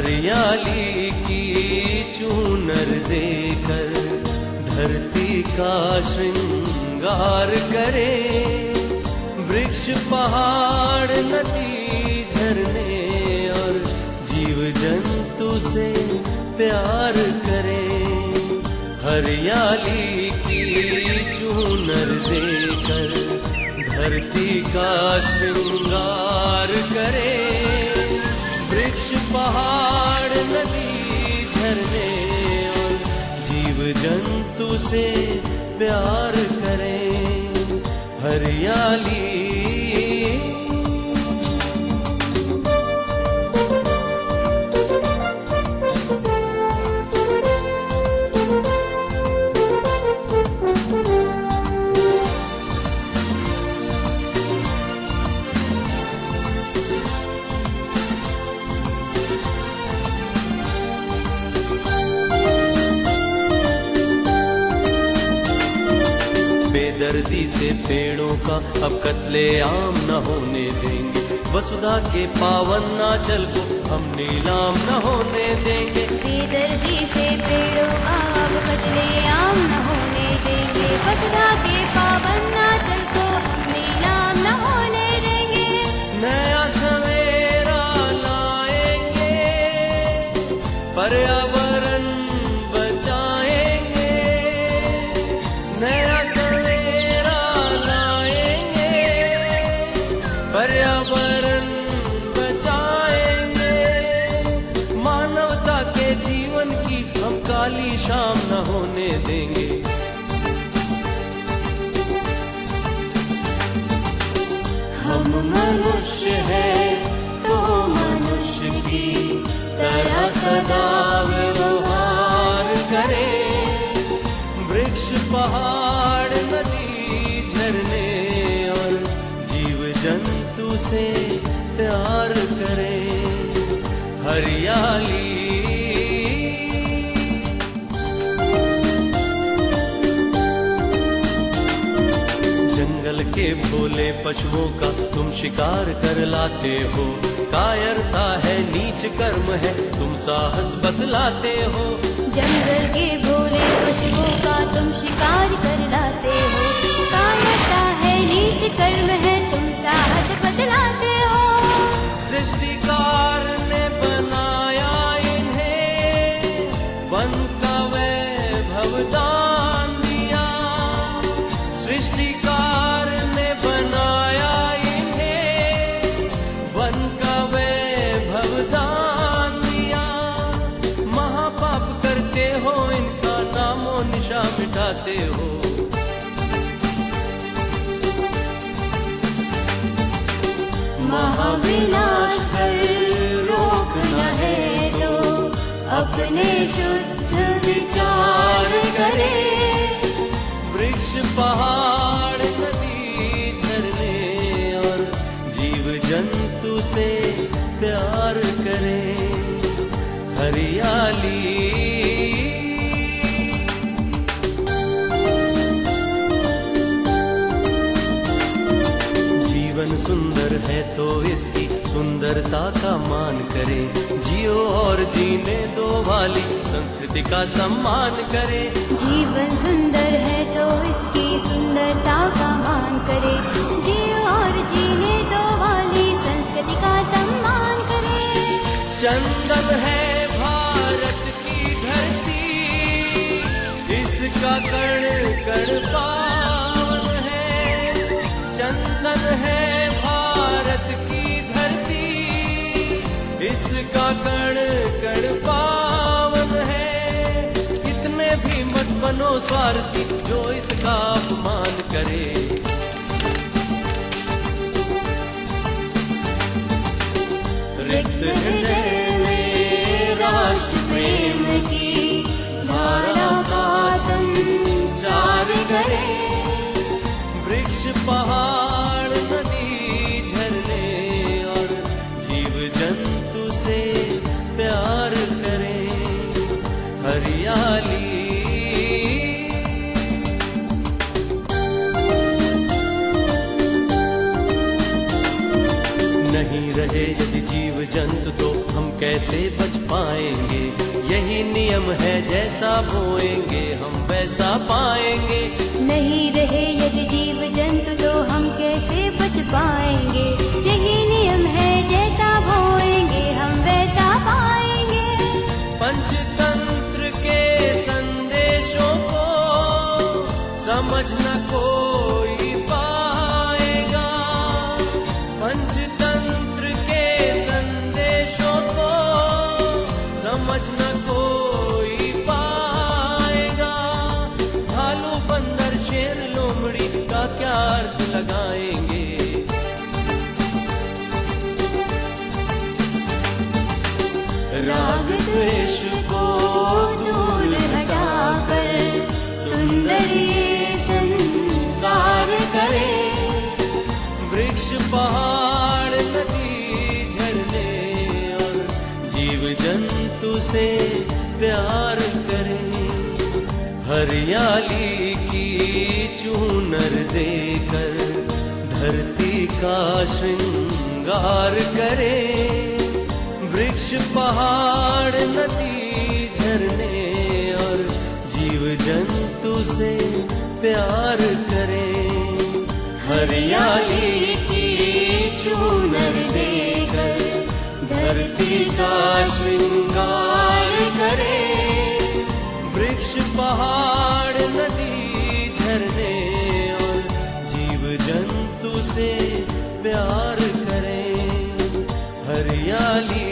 हरियाली की चूनर देकर धरती का श्रृंगार करे। वृक्ष पहाड़ नदी झरने और जीव जंतु से प्यार करे। हरियाली की चूनर देकर धरती का श्रृंगार करे। वृक्ष पहाड़ नदी झरने और जीव जंतु से प्यार करे। हरियाली बेदर्दी से पेड़ों का अब कत्ले आम न होने देंगे। वसुधा के पावन नाचल को हम नीलाम न होने देंगे। बेदर्दी से पेड़ों का अब कत्ले आम न होने देंगे। वसुधा के पावन नाचल को नीलाम न होने देंगे। नया सवेरा लाएंगे, पर्यावरण बचाएंगे। नया पर्यावरण बचाएंगे। मानवता के जीवन की हम काली शाम न होने देंगे। हम मनुष्य हैं तो मनुष्य की तरह सदा व्यवहार करें। वृक्ष पहाड़ नदी झरने और जीव जंतु से प्यार करें। हरियाली जंगल के भोले पशुओं का तुम शिकार कर लाते हो। कायरता है नीच कर्म है तुम साहस बतलाते हो। जंगल के भोले पशुओं का तुम शिकार कर लाते हो। कायरता है नीच कर्म है तुम साहस बतलाते हो। सृष्टिकार ने बनाया इन्हें, वन का वैभव दान दिया। सृष्टिकार ने बनाया इन्हें, वन का वैभव दान दिया। महापाप करते हो इनका नामो निशा मिटाते हो। महाविनाश कर रोकना है तो अपने शुद्ध विचार करे। वृक्ष पहाड़ नदी झरने और जीव जंतु से प्यार करे। हरियाली जीवन सुंदर है तो इसकी सुंदरता का मान करे। जियो और जीने दो वाली संस्कृति का सम्मान करे। जीवन सुंदर है तो इसकी सुंदरता का मान करे। जियो और जीने दो वाली संस्कृति का सम्मान करे। चंदन है भारत की धरती, इसका कण कण पावन है। चंदन है भारत की धरती, इसका कण कण पावन है। इतने भी मत बनो स्वार्थी जो इसका अपमान करे। रिक्त हृदय में राष्ट्र प्रेम की धारा का संचार करे। वृक्ष पहाड़ नदी झरने और जीव जंतु से प्यार करे। हरियाली नहीं रहे यदि जीव जंतु तो हम कैसे बच पाएंगे। यही नियम है, जैसा बोएंगे हम वैसा पाएंगे। नहीं रहे यदि जीव जंतु तो हम कैसे बच पाएंगे। यही नियम है, जैसा बोएंगे हम वैसा पाएंगे। पंचतंत्र के संदेशों को समझ न कोई पाएगा। पंचतंत्र के संदेशों को समझ न कोई पाएगा। भालू बंदर शेर लोमड़ी का क्या अर्थ लगाएंगे। राग द्वेष को दूर हटाकर सुंदर ये संसार करे। वृक्ष पहाड़ नदी झरने और जीव जंतु से प्यार करे। हरियाली की चूनर देकर धरती का श्रृंगार करे। वृक्ष पहाड़ नदी झरने और जीव जंतु से प्यार करें। हरियाली की चूनर देकर धरती का श्रृंगार करें। वृक्ष पहाड़ नदी झरने और जीव जंतु से प्यार करें। हरियाली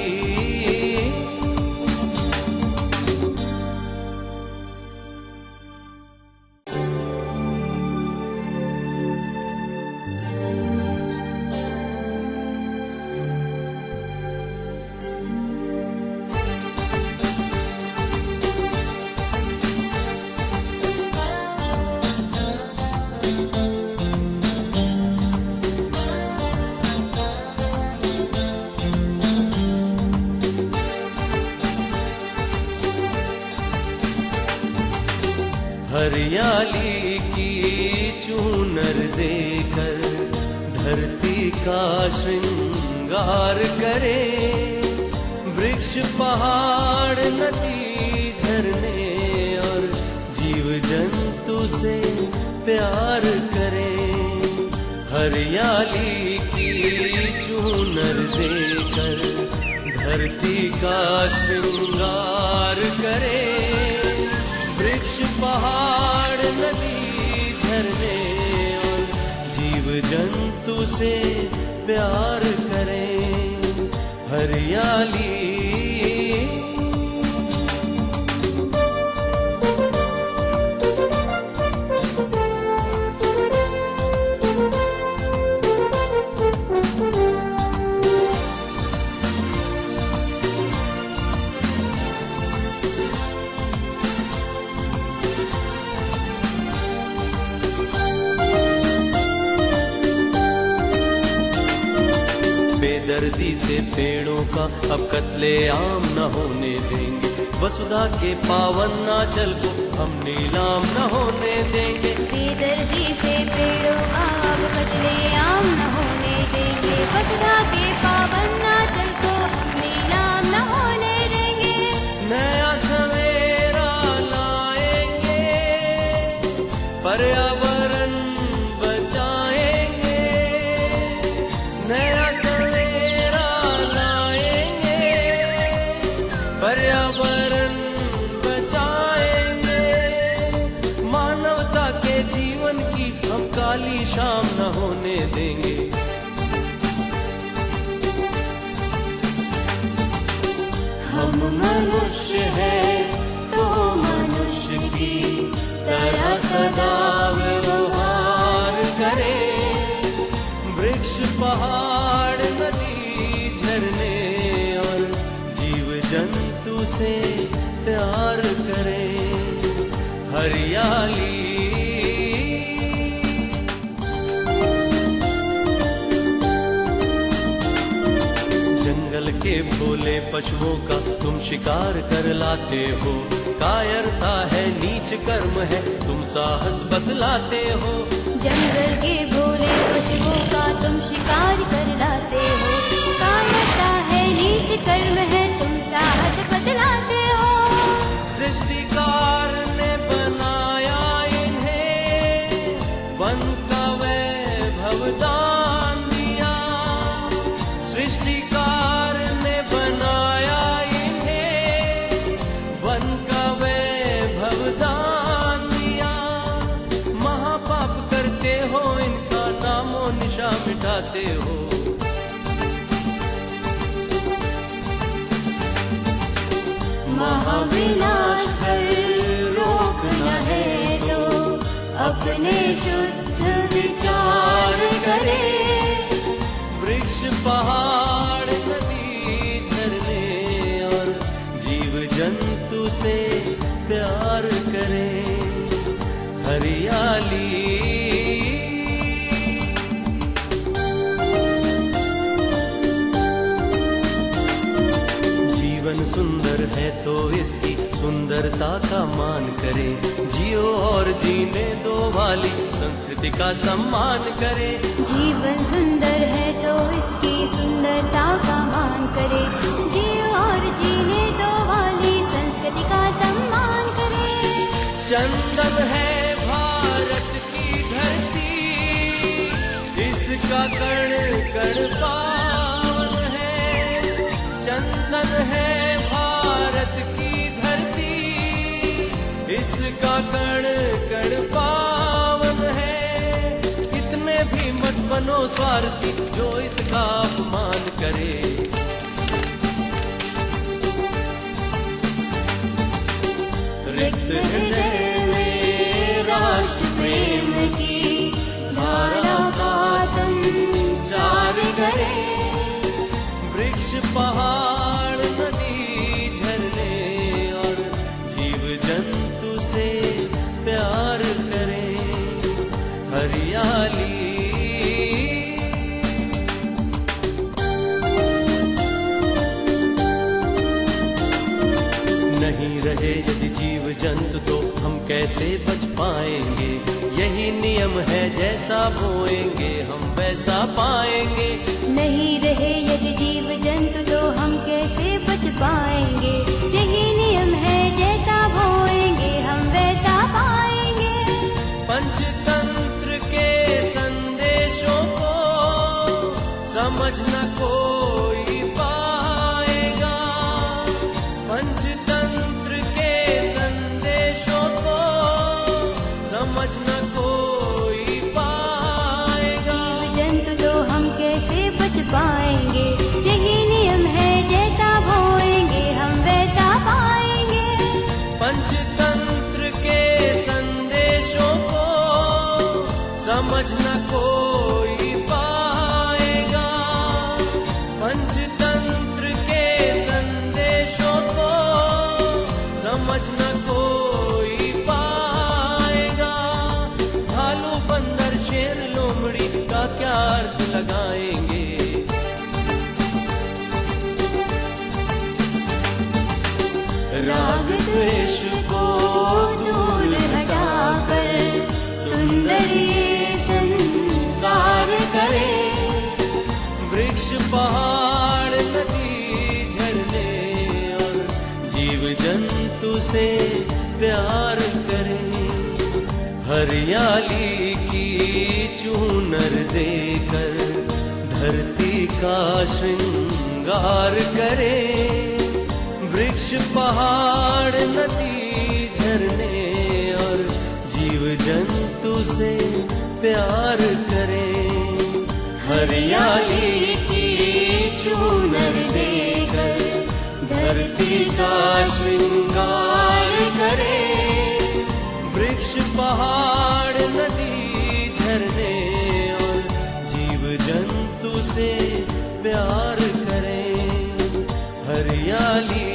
हरियाली की चूनर देकर धरती का श्रृंगार करे। वृक्ष पहाड़ नदी झरने और जीव जंतु से प्यार करें। हरियाली की चूनर देकर धरती का श्रृंगार करें। वृक्ष पहाड़ नदी झरने और जीव जंतु से प्यार करें। हरियाली बेदर्दी से पेड़ों का अब कत्ले आम न होने देंगे। वसुधा के पावन नाचल को हम नीलाम न होने देंगे। बेदर्दी से पेड़ों का अब कत्ले आम न होने देंगे। वसुधा के पावन नाचल को नीलाम न होने देंगे। नया सवेरा लाएंगे, पर्यावरण बचाएंगे। नया पर्यावरण बचाएंगे। मानवता के जीवन की हम काली शाम न होने देंगे। हम मनुष्य हैं तो मनुष्य की तरह सदा व्यवहार करें। वृक्ष पहाड़ नदी झरने और जीव जंतु से प्यार करें। हरियाली जंगल के भोले पशुओं का तुम शिकार कर लाते हो। कायरता है नीच कर्म है, तुम साहस बतलाते हो। जंगल के भोले पशुओं का तुम शिकार कर लाते हो। कायरता है नीच कर्म है तुम साहस बतलाते हो। सृष्टिकार ने बनाया इन्हें, वन का वैभव दान दिया। सृष्टिकार ने बनाया इन्हें, वन का वैभव दान दिया। महापाप करते हो, इनका नामो निशा मिटाते हो। महाविनाश कर रोकना है तो अपने शुद्ध विचार करे। वृक्ष पहाड़ नदी झरने और जीव जंतु से प्यार करे। हरियाली जीवन सुंदर है तो इसकी सुंदरता का मान करे। जियो और जीने दो वाली संस्कृति का सम्मान करे। जीवन सुंदर है तो इसकी सुंदरता का मान करे। जियो और जीने दो वाली संस्कृति का सम्मान करे। चंदन है भारत की धरती, इसका कण कण पावन है। चंदन है भारत की धरती, इसका कण कण पावन है। इतने भी मत बनो स्वार्थी जो इसका अपमान करे। रिक्त हृदय में राष्ट्र प्रेम की धारा का संचार करे। वृक्ष पहाड़ नदी झरने और जीव जंतु से प्यार करे। हरियाली नहीं रहे यदि जीव जंतु तो हम कैसे बच पाएंगे। यही नियम है जैसा बोएंगे हम वैसा पाएंगे। नहीं रहे यदि जीव जंतु तो हम कैसे बच पाएंगे। यही नियम है जैसा बोएंगे हम वैसा पाएंगे। पंचतंत्र के संदेशों को समझ न कोई पाएगा। पंचतंत्र के संदेशों को समझ न कोई पाएगा। जीव जंतु तो हम कैसे बच पाएंगे। यही नियम है जैसा बोएंगे हम वैसा पाएंगे। पंचतंत्र के संदेशों को समझ न कोई पाएगा। पंचतंत्र के संदेशों को समझ न कोई पाएगा। भालू बंदर शेर लोमड़ी का क्या अर्थ लगाएंगे। राग द्वेष को दूर हटाकर सुंदर ये संसार करे। वृक्ष पहाड़ नदी झरने और जीव जंतु से प्यार करे। हरियाली की चूनर देकर धरती का श्रृंगार करे। वृक्ष पहाड़ नदी झरने और जीव जंतु से प्यार करे। हरियाली की चूनर देकर धरती का श्रृंगार करे। वृक्ष पहाड़ नदी झरने और जीव जंतु से प्यार करे। हरियाली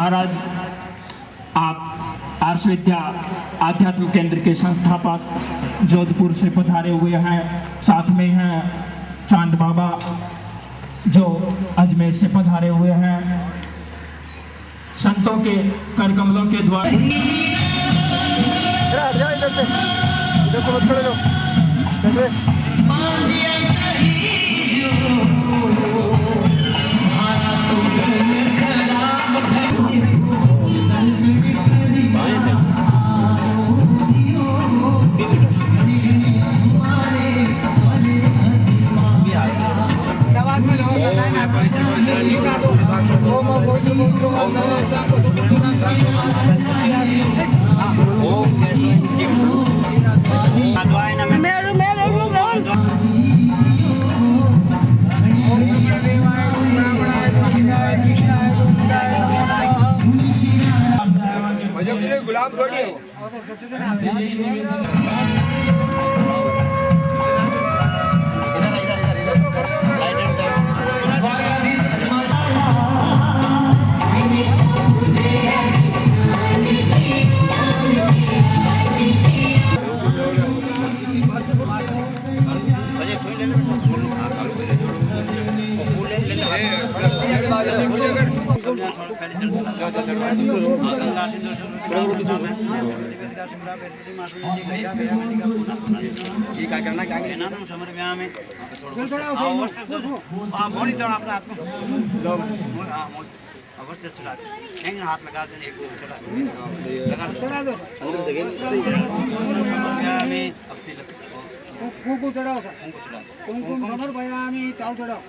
महाराज आप आर्ष विद्या आध्यात्मिक केंद्र के संस्थापक जोधपुर से पधारे हुए हैं। साथ में हैं चांद बाबा जो अजमेर से पधारे हुए हैं। संतों के कर कमलों के द्वारा गुलाम थोड़ी है। क्या करना क्या ना समझ में में बॉडी तो अपने हाथ में अवश्य चला हैंग हाथ लगा देने एक चला दो में अब तिलक कुंकुम चढ़ाओ कुंकुम समर्पयामि चाव चढ़ाओ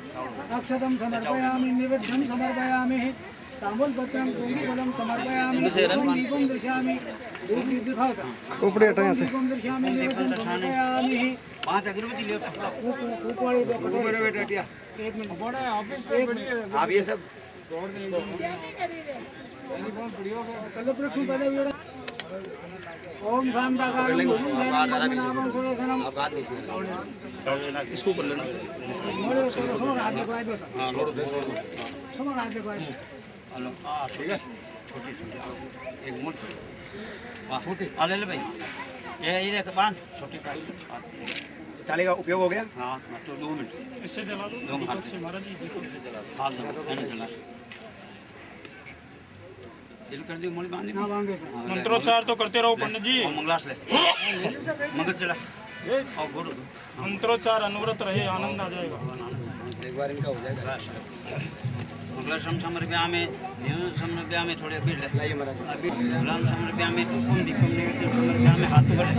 अक्षतम समर्पयामि निवेद्यं समर्पयामि ताम्बूलपत्रं कुंकुमफलं समर्पयामि दीपं दर्शयामि धूप दिखाओ ऊपर हटाएं से दीपं दर्शयामि निवेद्यं समर्पयामि 5 अगरबत्ती लियो ऊपर बेटा हटिया 1 मिनट बड़ा ऑफिस पे आप ये सब कल प्रश्न पहले ओम शांताकारं नामं सुरेशनम इसको कर लेना समझ आगे को आगे समझ आगे को आगे हेलो हां ठीक है छोटी एक मोट वाह छोटी आ ले भाई ये बांध छोटी ताली का उपयोग हो गया हां तो 2 मिनट इससे चला दो दीपक से महाराज जी दीपक से चला दो हां चला दिल कर दी मोड़ी बांधी हां बांधे सर मंत्रोच्चार तो करते रहो पंडित जी। मंगलास ले मगज चला और गुरु मंत्रोच्चार अनुव्रत रहे आनंद आ जाएगा। एक बार इनका हो जाएगा मंगला समर्पयामि देव समर्पयामि थोड़े भीड़ लाइए महाराज गुलाम समर्पयामि कुंकुम दीपम निवेद्यं समर्पयामि हाथ पकड़े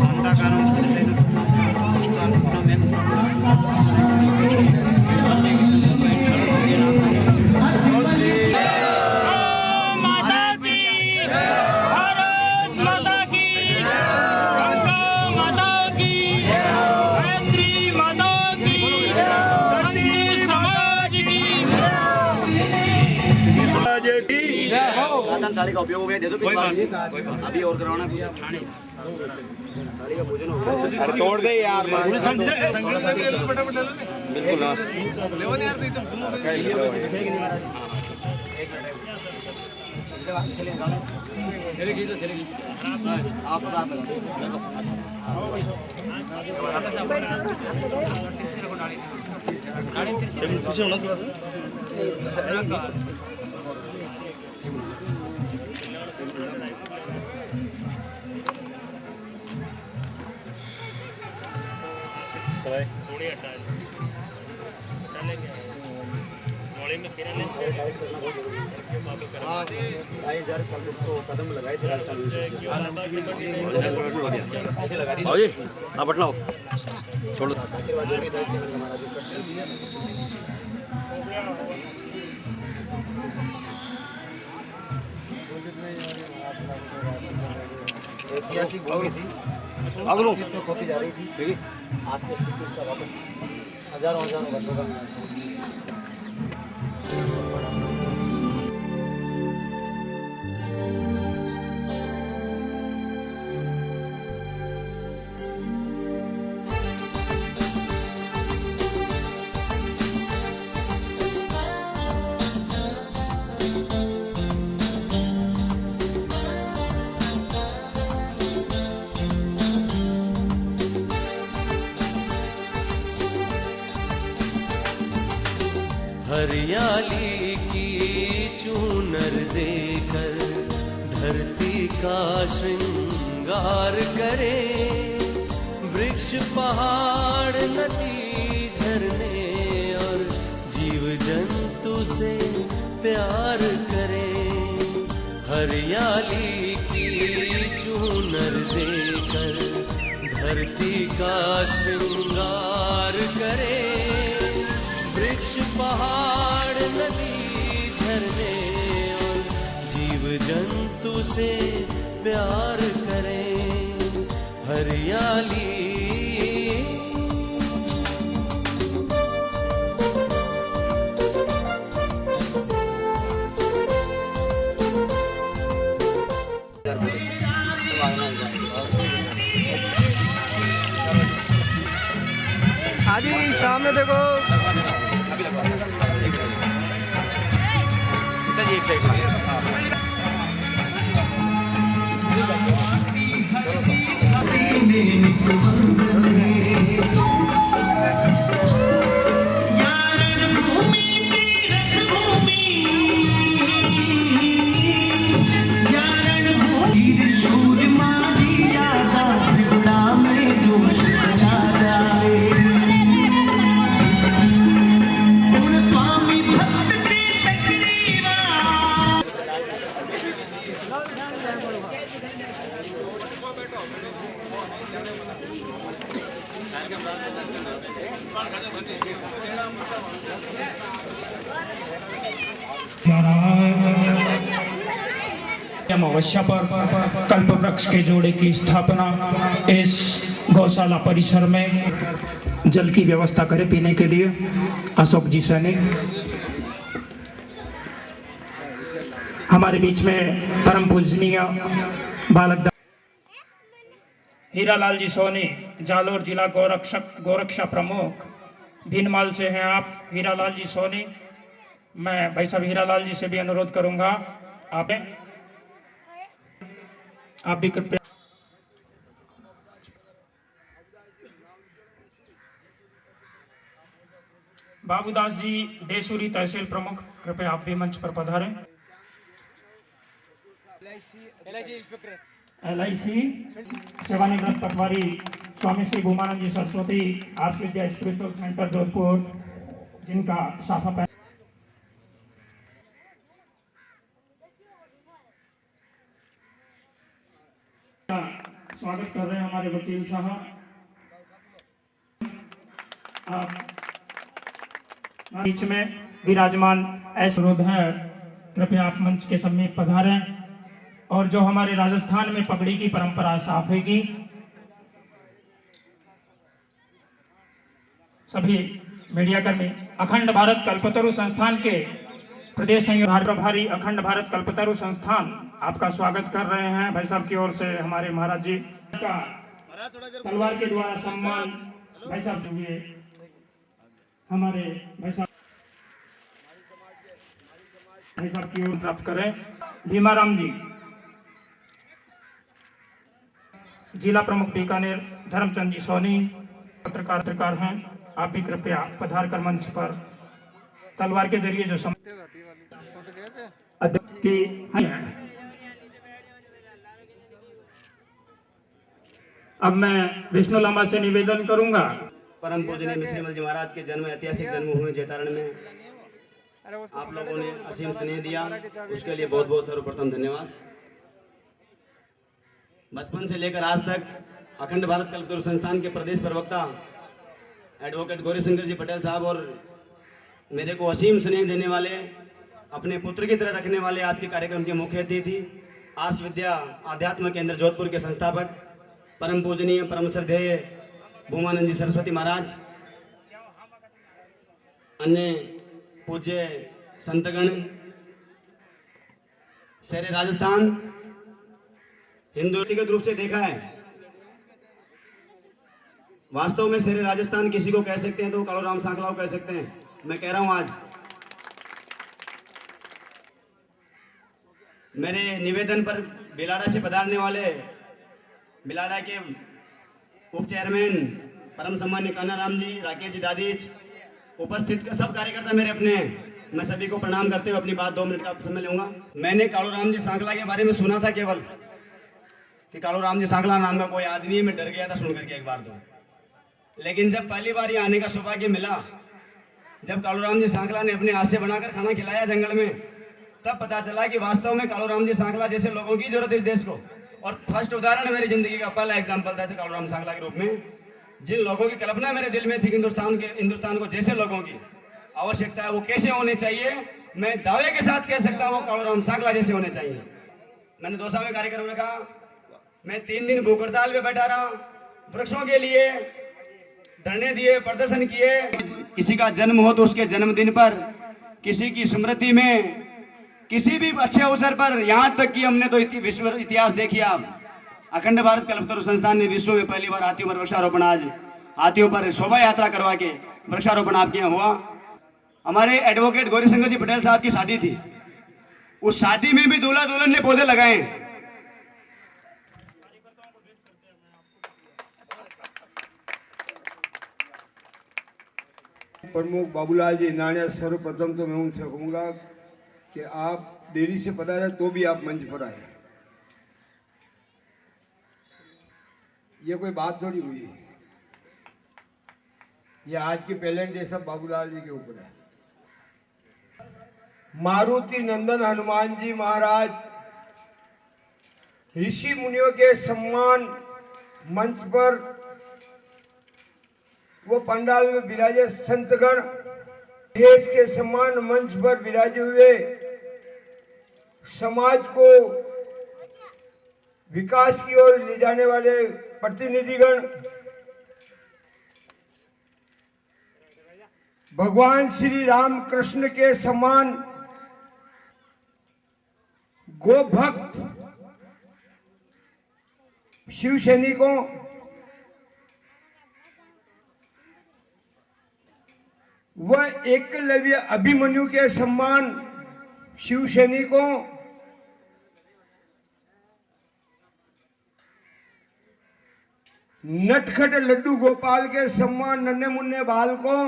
शांताकारं थाली का उपयोग हो गया दे दो अभी और करवाना थाली का भोजन हो गया तोड़ दे यार फटाफट बिल्कुल लेवन यार आप पीछे होना थोड़ा सा थोड़ी हटा डालेंगे मोड़े में फिर कदम लगाए थे राजस्थान आप बटलाओ छोड़ो ऐतिहासिक भूमि थी अगलो खोती जा रही थी आज से अस्तित्व इसका वापस हजारों वर्षों का हरियाली की चूनर देकर धरती का श्रृंगार करे, वृक्ष पहाड़ नदी झरने और जीव जंतु से प्यार करे। हरियाली की चूनर देकर धरती का श्रृंगार करे, वृक्ष पहाड़ नदी झरने और जीव जंतु से प्यार करे। हरियाली आजी सामने देखो, एक साइड अमावस्या पर कल्प वृक्ष के जोड़े की स्थापना इस गौशाला परिसर में जल की व्यवस्था करे पीने के लिए अशोक जी सैनी। हमारे बीच में परम पूजनीय बालक हीरालाल जी सोनी, जालोर जिला गौरक्षा प्रमुख, भीनमाल से हैं आप हीरालाल जी सोनी। मैं भाई साहब हीरालाल जी से भी अनुरोध करूंगा आप भी कृपया। बाबूदास जी देसूरी तहसील प्रमुख, कृपया आप भी मंच पर पधारें। LIC सेवानिवृत्त पटवारी स्वामी श्री भूमानंद जी सरस्वती आर्ष विद्या स्पिरिचुअल सेंटर जोधपुर, जिनका शाखा स्वागत कर रहे हैं हमारे वकील साहब। बीच में विराजमान ऐसे अनुरोध है, कृपया आप मंच के समीप पधारें। और जो हमारे राजस्थान में पगड़ी की परंपरा साफे की, सभी मीडिया कर्मी अखंड भारत कल्पतरु संस्थान के प्रदेश संयोजक प्रभारी अखंड भारत कल्पतरु संस्थान आपका स्वागत कर रहे हैं। भाई साहब की ओर से हमारे महाराज जी का तलवार के द्वारा सम्मान भाई साहब हुए हमारे भाई साहब की ओर प्राप्त करें। भीमाराम जी जिला प्रमुख बीकानेर, धर्मचंद जी सोनी पत्रकार हैं, आप भी कृपया पधार कर मंच पर तलवार के जरिए जो की अब मैं विष्णु लांबा से निवेदन करूंगा। परम पूजनीय मिश्रीमल जी महाराज के जन्म ऐतिहासिक जन्म हुए जैतारण में आप लोगों ने असीम स्नेह दिया, उसके लिए बहुत बहुत सर्वप्रथम धन्यवाद। बचपन से लेकर आज तक अखंड भारत कल्पतरु संस्थान के प्रदेश प्रवक्ता एडवोकेट गौरीशंकर जी पटेल साहब और मेरे को असीम स्नेह देने वाले, अपने पुत्र की तरह रखने वाले आज के कार्यक्रम के मुख्य अतिथि आर्ष विद्या आध्यात्म केंद्र जोधपुर के संस्थापक परम पूजनीय परम श्रद्धेय भूमानंद जी सरस्वती महाराज, अन्य पूज्य संतगण, शेर राजस्थान हिंदू व्यक्तिगत रूप से देखा है, वास्तव में शेर राजस्थान किसी को कह सकते हैं तो कालू राम सांकलाव कह सकते हैं। मैं कह रहा हूं आज मेरे निवेदन पर बिलाड़ा से पधारने वाले बिलाड़ा के उप चेयरमैन परम सम्मान्य कान्हा राम जी, राकेश जी दादीज, उपस्थित सब कार्यकर्ता मेरे अपने हैं। मैं सभी को प्रणाम करते हुए अपनी बात 2 मिनट का समय लूंगा। मैंने कालूराम जी सांखला के बारे में सुना था केवल कि कालूराम जी सांखला नाम का कोई आदमी है, मैं डर गया था सुन करके एक बार तो। लेकिन जब पहली बार यहाँ आने का सौभाग्य मिला, जब कालूराम जी सांखला ने अपने हाथ से बनाकर खाना खिलाया जंगल में, तब पता चला कि वास्तव में कालूराम जी सांखला जैसे लोगों की जरूरत है इस देश को। और फर्स्ट उदाहरण है मेरी जिंदगी का, पहला एग्जाम्पल था कालूराम सांखला के रूप में। जिन लोगों की कल्पना मेरे दिल में थी हिंदुस्तान को जैसे लोगों की आवश्यकता है वो कैसे होने चाहिए, मैं दावे के साथ कह सकता हूँ कालूराम सांखला जैसे होने चाहिए। मैंने दौसा में कार्यक्रम रखा, मैं 3 दिन भूख हड़ताल पे बैठा रहा, वृक्षों के लिए धरने दिए, प्रदर्शन किए। किसी का जन्म हो तो उसके जन्मदिन पर, किसी की स्मृति में, किसी भी अच्छे अवसर पर, यहाँ तक कि हमने तो विश्व इतिहास देखिए आप, अखंड भारत कल्पतरु संस्थान ने विश्व में पहली बार हाथियों पर वृक्षारोपण, आज हाथियों पर शोभा यात्रा करवा के वृक्षारोपण आपके यहाँ हुआ। हमारे एडवोकेट गौरीशंकर जी पटेल साहब की शादी थी, उस शादी में भी दूल्हा दुल्हन ने पौधे लगाए। प्रमुख बाबूलाल जी नानिया, सर्वप्रथम तो मैं उनसे कहूँगा कि आप देरी से पधारे तो भी आप मंच पर आए, ये कोई बात थोड़ी हुई। ये आज की पेलेंट ये सब बाबूलाल जी के ऊपर है। मारुति नंदन हनुमान जी महाराज ऋषि मुनियों के सम्मान मंच पर, वो पंडाल में विराजे संतगण, देश के सम्मान मंच पर विराजे हुए समाज को विकास की ओर ले जाने वाले प्रतिनिधिगण, भगवान श्री राम कृष्ण के समान गोभक्त शिव सैनिकों, वह एकलव्य अभिमन्यु के सम्मान शिव सैनिकों, नटखट लड्डू गोपाल के सम्मान नन्हे मुन्ने बालकों,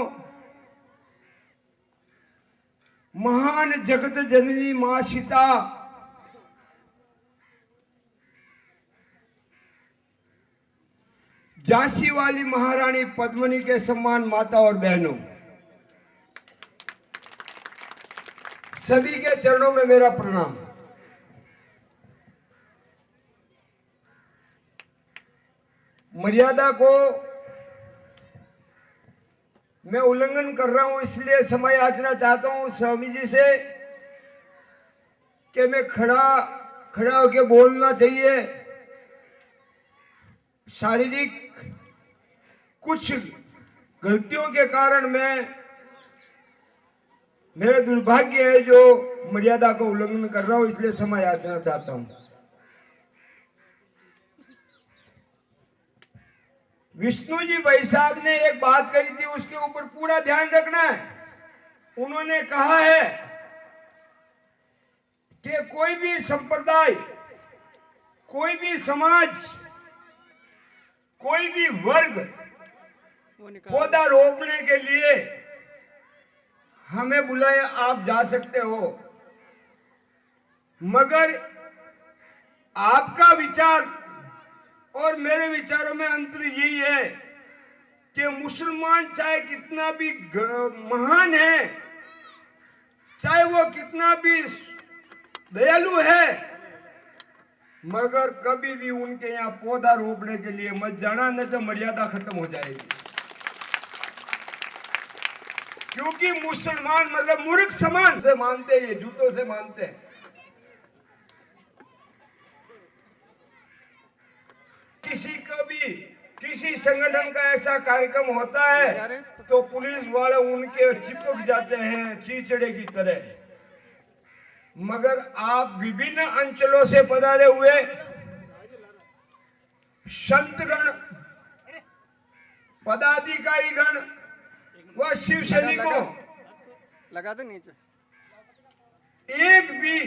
महान जगत जननी मां सीता, झांसी वाली महारानी पद्मिनी के सम्मान माता और बहनों, सभी के चरणों में मेरा प्रणाम। मर्यादा को मैं उल्लंघन कर रहा हूं, इसलिए समय याचना चाहता हूं स्वामी जी से कि मैं खड़ा होकर बोलना चाहिए। शारीरिक कुछ गलतियों के कारण मेरा दुर्भाग्य है जो मर्यादा को उल्लंघन कर रहा हूं, इसलिए समय याचना चाहता हूं। विष्णु जी भाई साहब ने एक बात कही थी, उसके ऊपर पूरा ध्यान रखना है। उन्होंने कहा है कि कोई भी संप्रदाय, कोई भी समाज, कोई भी वर्ग पौधा रोपने के लिए हमें बुलाए, आप जा सकते हो, मगर आपका विचार और मेरे विचारों में अंतर यही है कि मुसलमान चाहे कितना भी महान है, चाहे वो कितना भी दयालु है, मगर कभी भी उनके यहाँ पौधा रोपने के लिए मत जाना, न तो मर्यादा खत्म हो जाएगी। क्योंकि मुसलमान मतलब मूर्ख समान से मानते हैं, जूतों से मानते हैं। किसी का भी किसी संगठन का ऐसा कार्यक्रम होता है तो पुलिस वाले उनके चिपक जाते हैं चीचड़े की तरह, मगर आप विभिन्न अंचलों से पधारे हुए संतगण, पदाधिकारीगण व शिव सैनिकों, लगा दे नीचे, एक भी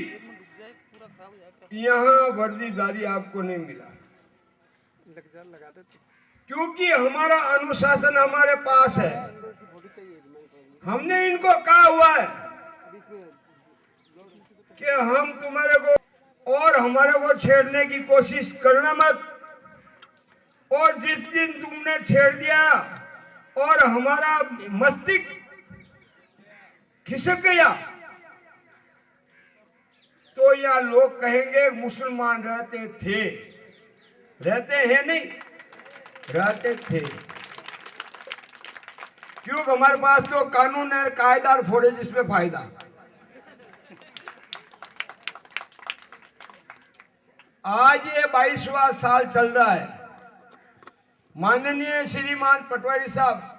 यहाँ वर्दीदारी आपको नहीं मिला, लगा दे, क्योंकि हमारा अनुशासन हमारे पास है। हमने इनको कहा हुआ है कि हम तुम्हारे को और हमारे को छेड़ने की कोशिश करना मत। और जिस दिन तुमने छेड़ दिया और हमारा मस्तिष्क खिसक गया तो यहाँ लोग कहेंगे मुसलमान रहते थे, रहते हैं नहीं, रहते थे। क्योंकि हमारे पास तो कानून है, कायदा फोड़े जिसमें फायदा। आज ये 22वां साल चल रहा है। माननीय श्रीमान पटवारी साहब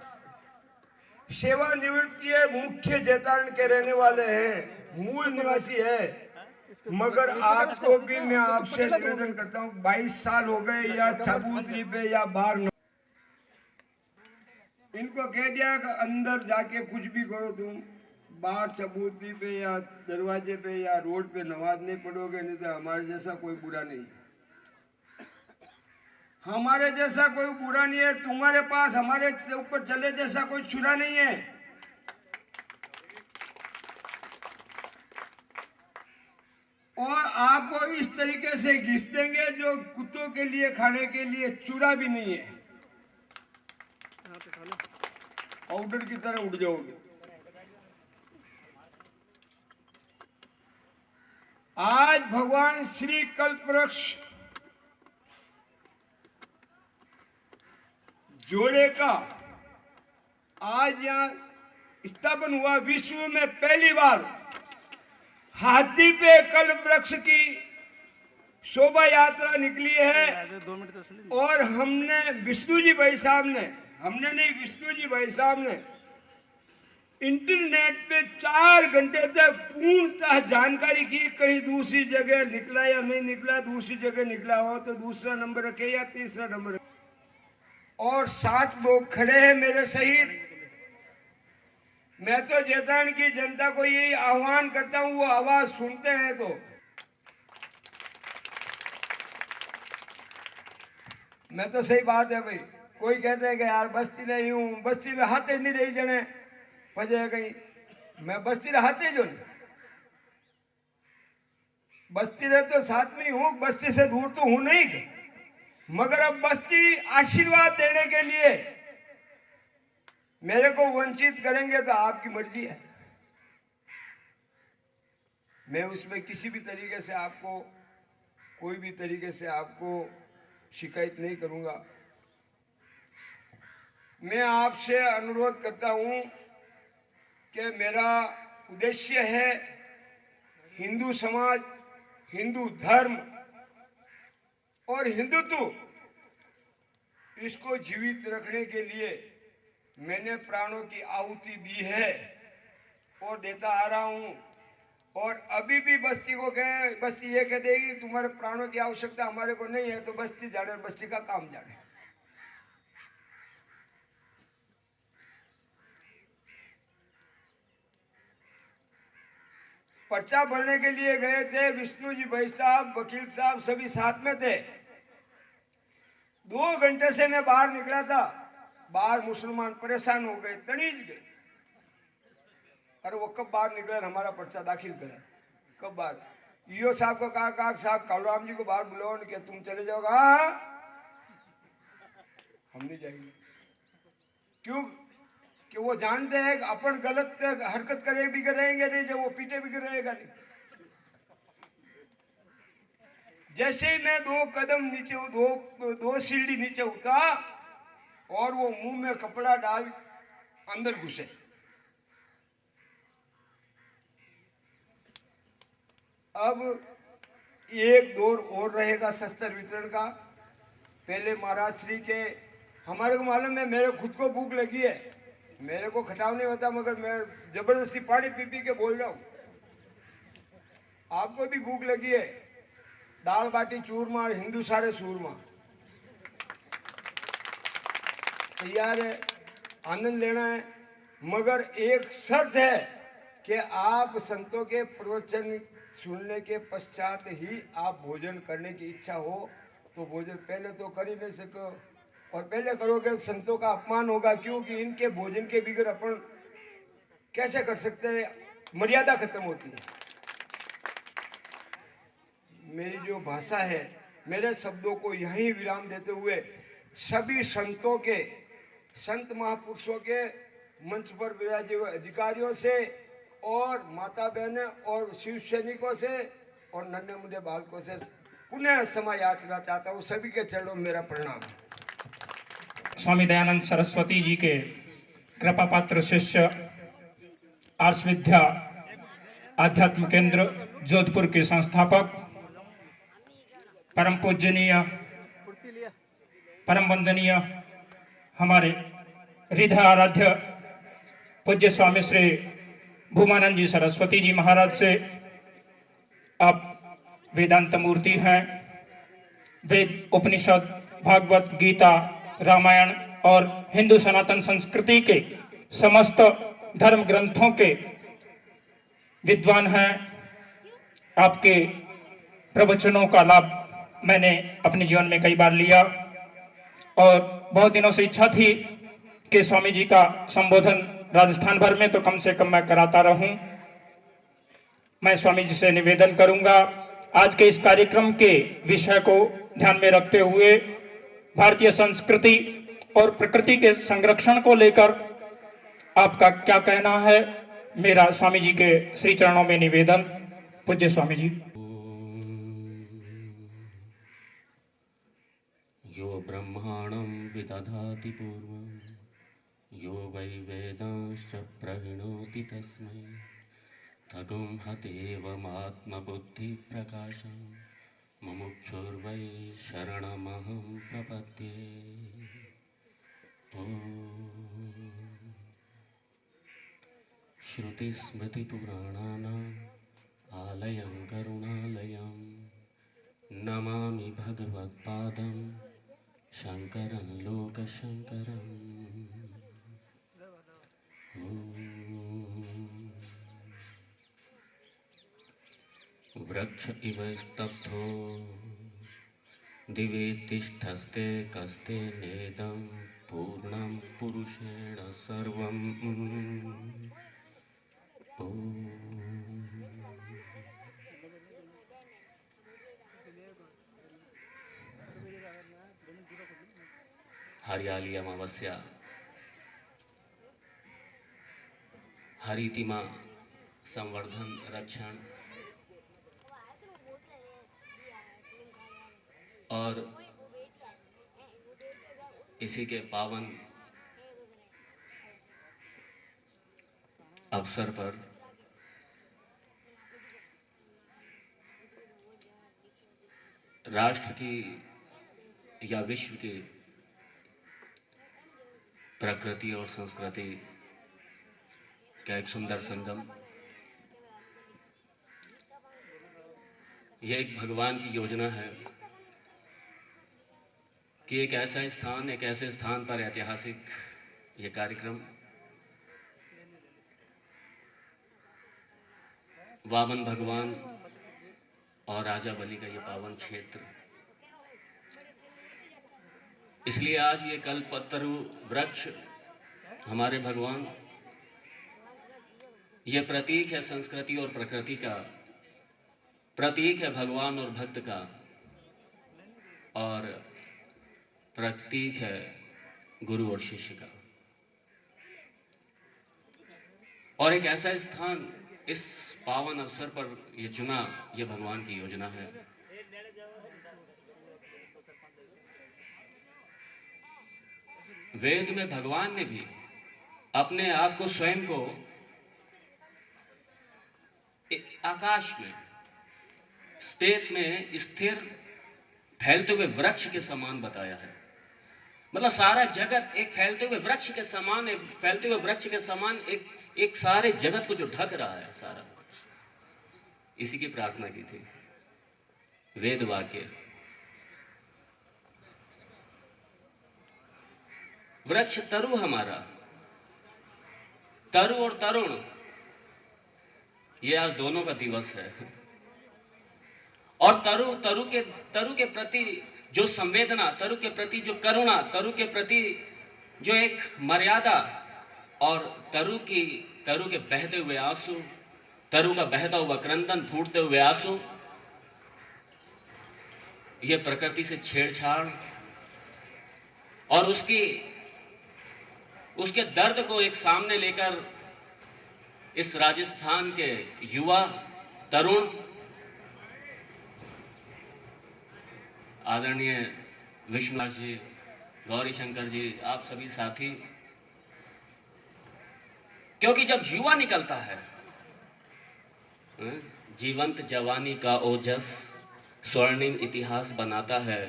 सेवानिवृत्त किए मुख्य जैतारण के रहने वाले हैं, मूल निवासी है, मगर आपको भी मैं आपसे निवेदन करता हूँ 22 साल हो गए या चबूतरी पे या बाहर इनको कह दिया कि अंदर जाके कुछ भी करो तुम, बाहर चबूतरी पे या दरवाजे पे या रोड पे नमाज नहीं पढ़ोगे, नहीं तो हमारे जैसा कोई बुरा नहीं है। हमारे जैसा कोई बुरा नहीं है, तुम्हारे पास हमारे ऊपर चले जैसा कोई छुरा नहीं है। और आपको इस तरीके से घिस देंगे जो कुत्तों के लिए खाने के लिए चूरा भी नहीं है, पाउडर की तरह उड़ जाओगे। आज भगवान श्री कल्पवृक्ष जोड़े का आज यहाँ स्थापन हुआ। विश्व में पहली बार हाथी पे कल्पवृक्ष की शोभा यात्रा निकली है। और हमने विष्णु जी भाई साहब ने, हमने नहीं विष्णु जी भाई साहब ने इंटरनेट पे 4 घंटे तक पूर्णतः जानकारी की, कहीं दूसरी जगह निकला या नहीं निकला, दूसरी जगह निकला हो तो दूसरा नंबर रखे या तीसरा नंबर रखे। और 7 लोग खड़े हैं मेरे सहित। मैं तो जैतारण की जनता को यही आह्वान करता हूं, वो आवाज सुनते हैं तो मैं तो सही बात है भाई। कोई कहते हैं कि यार बस्ती नहीं हूं, बस्ती में हाथे नहीं रही जने पजे कहीं, मैं बस्ती रहते जो नहीं, बस्ती रहे तो साथ में हूं, बस्ती से दूर तो हूं नहीं। मगर अब बस्ती आशीर्वाद देने के लिए मेरे को वंचित करेंगे तो आपकी मर्जी है। मैं उसमें किसी भी तरीके से आपको, कोई भी तरीके से आपको शिकायत नहीं करूंगा। मैं आपसे अनुरोध करता हूं कि मेरा उद्देश्य है हिंदू समाज, हिंदू धर्म और हिंदुत्व, इसको जीवित रखने के लिए मैंने प्राणों की आहुति दी है और देता आ रहा हूं। और अभी भी बस्ती को कहे, बस्ती ये कह देगी तुम्हारे प्राणों की आवश्यकता हमारे को नहीं है, तो बस्ती जाने, बस्ती का काम जाने। पर्चा भरने के लिए गए थे, विष्णु जी भाई साहब, वकील साहब सभी साथ में थे। 2 घंटे से मैं बाहर निकला था, बाहर मुसलमान परेशान हो गए, तनीज गए। अरे वो कब बाहर निकले, हमारा पर्चा दाखिल करें, कब बाहर। ईओ साहब को कहा साहब कालूराम जी को बाहर बुलाओ, कि तुम चले जाओगे। हाँ हम नहीं जाएंगे। क्यों? कि वो जानते हैं कि अपन गलत हरकत करे भी करेंगे नहीं, जब वो पीछे भी करेगा नहीं। जैसे ही मैं 2 कदम नीचे, दो सीढ़ी नीचे उतरा और वो मुंह में कपड़ा डाल अंदर घुसे। अब एक दौर और रहेगा शस्त्र वितरण का। पहले महाराज श्री के, हमारे को मालूम है, मेरे खुद को भूख लगी है, मेरे को खटाव नहीं होता, मगर मैं जबरदस्ती पानी पी पी के बोल रहा हूं। आपको भी भूख लगी है, दाल बाटी चूरमा और हिंदू सारे सूरमा तैयार है, आनंद लेना है। मगर एक शर्त है कि आप संतों के प्रवचन सुनने के पश्चात ही आप भोजन करने की इच्छा हो तो भोजन, पहले तो कर ही नहीं सको, और पहले करोगे संतों का अपमान होगा, क्योंकि इनके भोजन के बिगड़ अपन कैसे कर सकते हैं, मर्यादा खत्म होती है। मेरी जो भाषा है, मेरे शब्दों को यहीं विराम देते हुए सभी संतों के, संत महापुरुषों के मंच पर विराजे हुए अधिकारियों से और माता बहने और शिव सैनिकों से और नन्हे मुंडे बालकों से पुनः क्षमा याचना चाहता हूँ। सभी के चरणों में मेरा प्रणाम। स्वामी दयानंद सरस्वती जी के कृपा पात्र शिष्य आर्ष विद्या आध्यात्म केंद्र जोधपुर के संस्थापक परम पूजनीय परम वंदनीय हमारे हृदय आराध्य पूज्य स्वामी श्री भूमानंद जी सरस्वती जी महाराज से आप वेदांत मूर्ति हैं। वेद, उपनिषद, भागवत, गीता, रामायण और हिंदू सनातन संस्कृति के समस्त धर्म ग्रंथों के विद्वान हैं। आपके प्रवचनों का लाभ मैंने अपने जीवन में कई बार लिया और बहुत दिनों से इच्छा थी कि स्वामी जी का संबोधन राजस्थान भर में तो कम से कम मैं कराता रहूं। मैं स्वामी जी से निवेदन करूंगा, आज के इस कार्यक्रम के विषय को ध्यान में रखते हुए भारतीय संस्कृति और प्रकृति के संरक्षण को लेकर आपका क्या कहना है। मेरा स्वामी जी के श्री चरणों में निवेदन। पूज्य स्वामी जी। यो ब्रह्माणं विदधाति पूर्वं यो वै वेदांश्च प्रहिणोति तस्मै तगुं हतेवमात्मबुद्धिप्रकाशं मुमुक्षुर्वै शरणमहं प्रपद्ये। ॐ श्रुतिस्मृतिपुराणानाम् आलयं करुणालयं नमामि भगवत्पादं शङ्करं लोकशङ्करम्। वृक्ष इव स्तब्धो दिवे तिष्ठस्ते कस्ते नेदं पूर्णं पुरुषेण सर्वम्। हरियाली अमावस्या, हरितिमा संवर्धन रक्षण और इसी के पावन अवसर पर राष्ट्र की या विश्व की प्रकृति और संस्कृति का एक सुंदर संगम, यह एक भगवान की योजना है कि एक ऐसे स्थान पर ऐतिहासिक ये कार्यक्रम वामन भगवान और राजा बलि का ये पावन क्षेत्र, इसलिए आज ये कल्पतरु वृक्ष हमारे भगवान, ये प्रतीक है संस्कृति और प्रकृति का, प्रतीक है भगवान और भक्त का, और प्रतीक है गुरु और शिष्य का। और एक ऐसा स्थान इस पावन अवसर पर ये चुना, ये भगवान की योजना है। वेद में भगवान ने भी अपने आप को, स्वयं को आकाश में, स्पेस में स्थिर फैलते हुए वृक्ष के समान बताया है। मतलब सारा जगत एक फैलते हुए वृक्ष के समान, एक फैलते हुए वृक्ष के समान एक सारे जगत को जो ढक रहा है सारा, इसी की प्रार्थना की थी। वेद वाक्य, वृक्ष तरु हमारा, तरु और तरुण, ये आज दोनों का दिवस है। और तरु के प्रति जो संवेदना, तरु के प्रति जो करुणा, तरु के प्रति जो एक मर्यादा, और तरु के बहते हुए आंसू, तरु का बहता हुआ क्रंदन, फूटते हुए आंसू, ये प्रकृति से छेड़छाड़ और उसके दर्द को एक सामने लेकर इस राजस्थान के युवा तरुण आदरणीय विष्णु जी, गौरी शंकर जी, आप सभी साथी, क्योंकि जब युवा निकलता है, जीवंत जवानी का ओजस स्वर्णिम इतिहास बनाता है।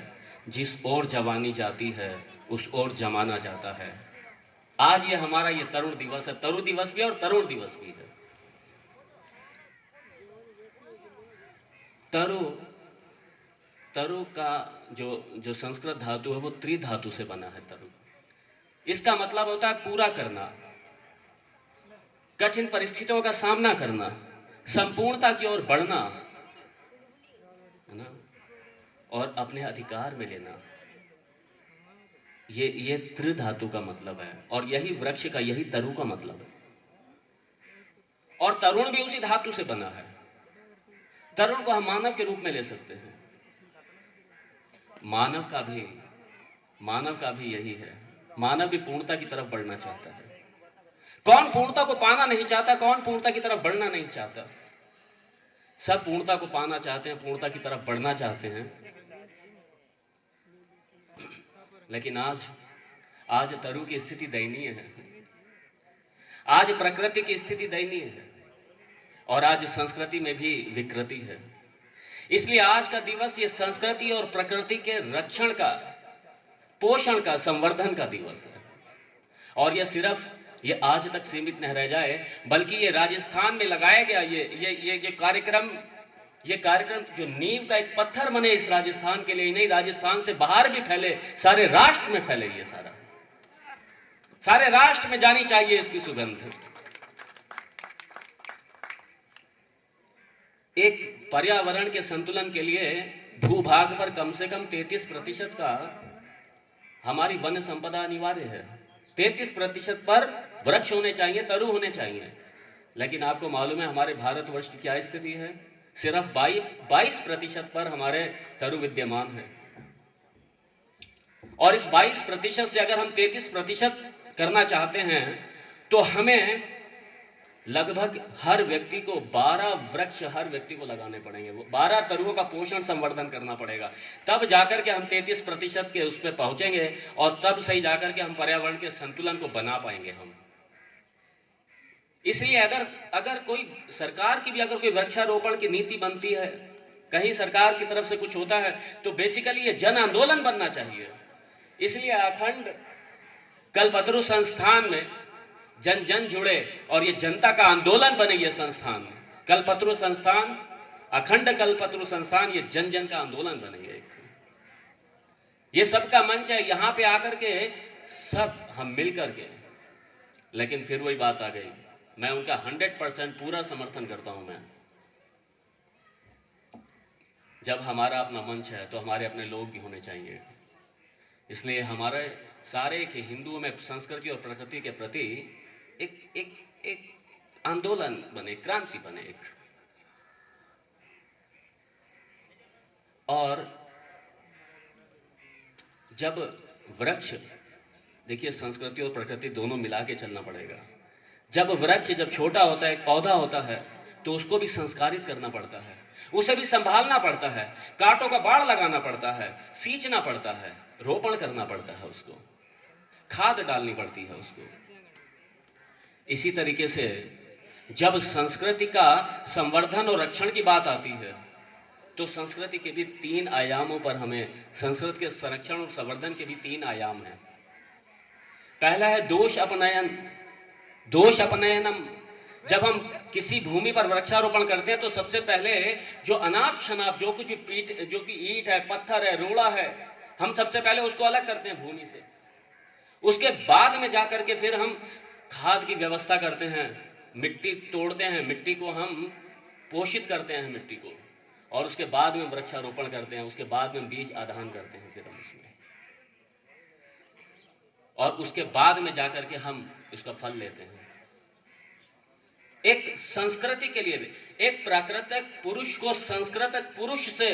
जिस ओर जवानी जाती है उस ओर जमाना जाता है। आज ये हमारा ये तरुण दिवस है, तरुण दिवस भी है और तरुण दिवस भी है। तरु का जो संस्कृत धातु है वो त्रिधातु से बना है। तरु, इसका मतलब होता है पूरा करना, कठिन परिस्थितियों का सामना करना, संपूर्णता की ओर बढ़ना, है ना, और अपने अधिकार में लेना। ये त्रिधातु का मतलब है और यही वृक्ष का, यही तरु का मतलब है। और तरुण भी उसी धातु से बना है। तरुण को हम मानव के रूप में ले सकते हैं। मानव का भी यही है। मानव भी पूर्णता की तरफ बढ़ना चाहता है। कौन पूर्णता को पाना नहीं चाहता? कौन पूर्णता की तरफ बढ़ना नहीं चाहता? सब पूर्णता को पाना चाहते हैं, पूर्णता की तरफ बढ़ना चाहते हैं। लेकिन आज तरु की स्थिति दयनीय है। आज प्रकृति की स्थिति दयनीय है और आज संस्कृति में भी विकृति है। इसलिए आज का दिवस ये संस्कृति और प्रकृति के रक्षण का, पोषण का, संवर्धन का दिवस है। और ये सिर्फ ये आज तक सीमित न रह जाए, बल्कि ये राजस्थान में लगाया गया ये कार्यक्रम जो नींव का एक पत्थर बने इस राजस्थान के लिए, नहीं राजस्थान से बाहर भी फैले, सारे राष्ट्र में फैले। ये सारे राष्ट्र में जानी चाहिए इसकी सुगंध। एक पर्यावरण के संतुलन के लिए भूभाग पर कम से कम 33% का हमारी वन संपदा अनिवार्य है। 33% पर वृक्ष होने चाहिए, तरु होने चाहिए। लेकिन आपको मालूम है हमारे भारतवर्ष की क्या स्थिति है? सिर्फ 22% पर हमारे तरु विद्यमान है। और इस 22% से अगर हम 33% करना चाहते हैं तो हमें लगभग हर व्यक्ति को 12 वृक्ष हर व्यक्ति को लगाने पड़ेंगे। वो 12 तरुओं का पोषण संवर्धन करना पड़ेगा। तब जाकर के हम 33% के उस पर पहुंचेंगे और तब सही जाकर के हम पर्यावरण के संतुलन को बना पाएंगे हम। इसलिए अगर कोई सरकार की भी अगर कोई वृक्षारोपण की नीति बनती है, कहीं सरकार की तरफ से कुछ होता है, तो बेसिकली ये जन आंदोलन बनना चाहिए। इसलिए अखंड कल्पतरु संस्थान में जन जन जुड़े और ये जनता का आंदोलन बने। ये संस्थान कल्पतरु संस्थान, अखंड कल्पतरु संस्थान, ये जन जन का आंदोलन बनेगा। ये सबका मंच है, यहाँ पे आकर के सब हम मिल करके। लेकिन फिर वही बात आ गई, मैं उनका 100% पूरा समर्थन करता हूं। मैं जब हमारा अपना मंच है तो हमारे अपने लोग भी होने चाहिए। इसलिए हमारे सारे के हिंदुओं में संस्कृति और प्रकृति के प्रति एक आंदोलन बने, क्रांति बने एक। और जब वृक्ष, देखिए संस्कृति और प्रकृति दोनों मिला के चलना पड़ेगा। जब वृक्ष जब छोटा होता है, एक पौधा होता है, तो उसको भी संस्कारित करना पड़ता है, उसे भी संभालना पड़ता है, कांटों का बाड़ लगाना पड़ता है, सींचना पड़ता है, रोपण करना पड़ता है, उसको खाद डालनी पड़ती है उसको। इसी तरीके से जब संस्कृति का संवर्धन और रक्षण की बात आती है तो संस्कृति के भी 3 आयामों पर हमें, संस्कृति के संरक्षण और संवर्धन के भी 3 आयाम हैं। पहला है दोष अपनयनम। जब हम किसी भूमि पर वृक्षारोपण करते हैं तो सबसे पहले जो अनाप शनाप जो कुछ भी जो कि ईंट है, पत्थर है, रोड़ा है, हम सबसे पहले उसको अलग करते हैं भूमि से। उसके बाद में जाकर के फिर हम खाद की व्यवस्था करते हैं, मिट्टी तोड़ते हैं, मिट्टी को हम पोषित करते हैं मिट्टी को, और उसके बाद में वृक्षारोपण करते हैं। उसके बाद में बीज आधान करते हैं फिर हम उसमें, और उसके बाद में जाकर के हम इसका फल लेते हैं। एक संस्कृति के लिए भी, एक प्राकृतिक पुरुष को सांस्कृतिक पुरुष से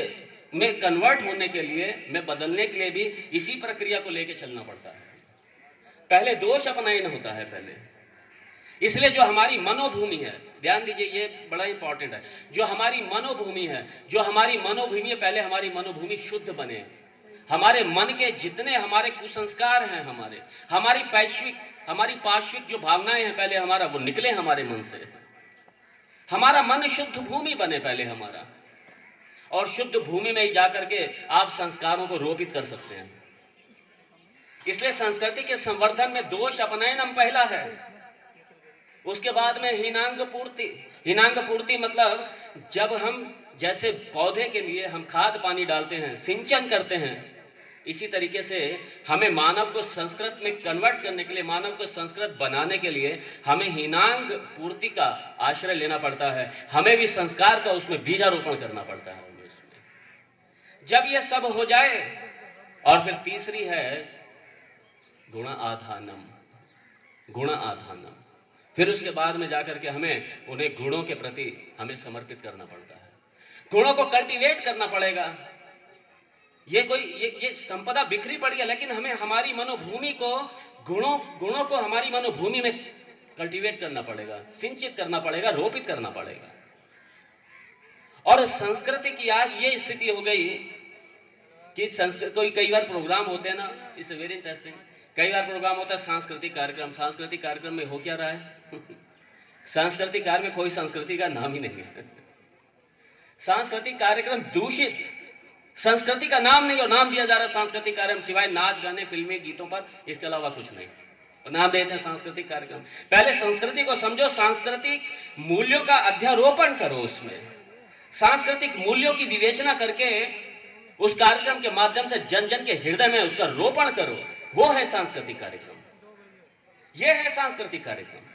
में कन्वर्ट होने के लिए, में बदलने के लिए भी इसी प्रक्रिया को लेके चलना पड़ता है। पहले दोष अपनायन होता है पहले। इसलिए जो हमारी मनोभूमि है, ध्यान दीजिए, ये बड़ा इंपॉर्टेंट है, जो हमारी मनोभूमि है, जो हमारी मनोभूमि है, पहले हमारी मनोभूमि शुद्ध बने। हमारे मन के जितने हमारे कुसंस्कार हैं, हमारी पार्श्विक जो भावनाएं हैं, पहले हमारा वो निकले हमारे मन से। हमारा मन शुद्ध भूमि बने पहले हमारा, और शुद्ध भूमि में ही जाकर के आप संस्कारों को रोपित कर सकते हैं। इसलिए संस्कृति के संवर्धन में दोष अपनयनम पहला है, उसके बाद में हीनांग पूर्ति। हीनांग पूर्ति मतलब जब हम जैसे पौधे के लिए हम खाद पानी डालते हैं, सिंचन करते हैं, इसी तरीके से हमें मानव को संस्कृत में कन्वर्ट करने के लिए, मानव को संस्कृत बनाने के लिए हमें हीनांग पूर्ति का आश्रय लेना पड़ता है। हमें भी संस्कार का उसमें बीजारोपण करना पड़ता है। जब ये सब हो जाए, और फिर तीसरी है गुण आधानम, गुण आधानम। फिर उसके बाद में जाकर के हमें उन्हें गुणों के प्रति हमें समर्पित करना पड़ता है, गुणों को कल्टीवेट करना पड़ेगा। ये संपदा बिखरी पड़ी है, लेकिन हमें हमारी मनोभूमि को गुणों को हमारी मनोभूमि में कल्टीवेट करना पड़ेगा, सिंचित करना पड़ेगा, रोपित करना पड़ेगा। और संस्कृति की आज ये स्थिति हो गई कि कोई कई बार प्रोग्राम होते हैं ना, इट्स वेरी इंटरेस्टिंग, कई बार प्रोग्राम होता है सांस्कृतिक कार्यक्रम। सांस्कृतिक कार्यक्रम में हो क्या रहा है सांस्कृतिक कार्य में कोई संस्कृति का नाम ही नहीं है। सांस्कृतिक कार्यक्रम दूषित, संस्कृति का नाम नहीं, और नाम दिया जा रहा है सांस्कृतिक कार्यक्रम सिवाय नाच गाने फिल्में गीतों पर, इसके अलावा कुछ नहीं, नाम देते हैं सांस्कृतिक कार्यक्रम। पहले संस्कृति को समझो, सांस्कृतिक मूल्यों का अध्यारोपण करो, उसमें सांस्कृतिक मूल्यों की विवेचना करके उस कार्यक्रम के माध्यम से जन जन के हृदय में उसका रोपण करो, वो है सांस्कृतिक कार्यक्रम, ये है सांस्कृतिक कार्यक्रम।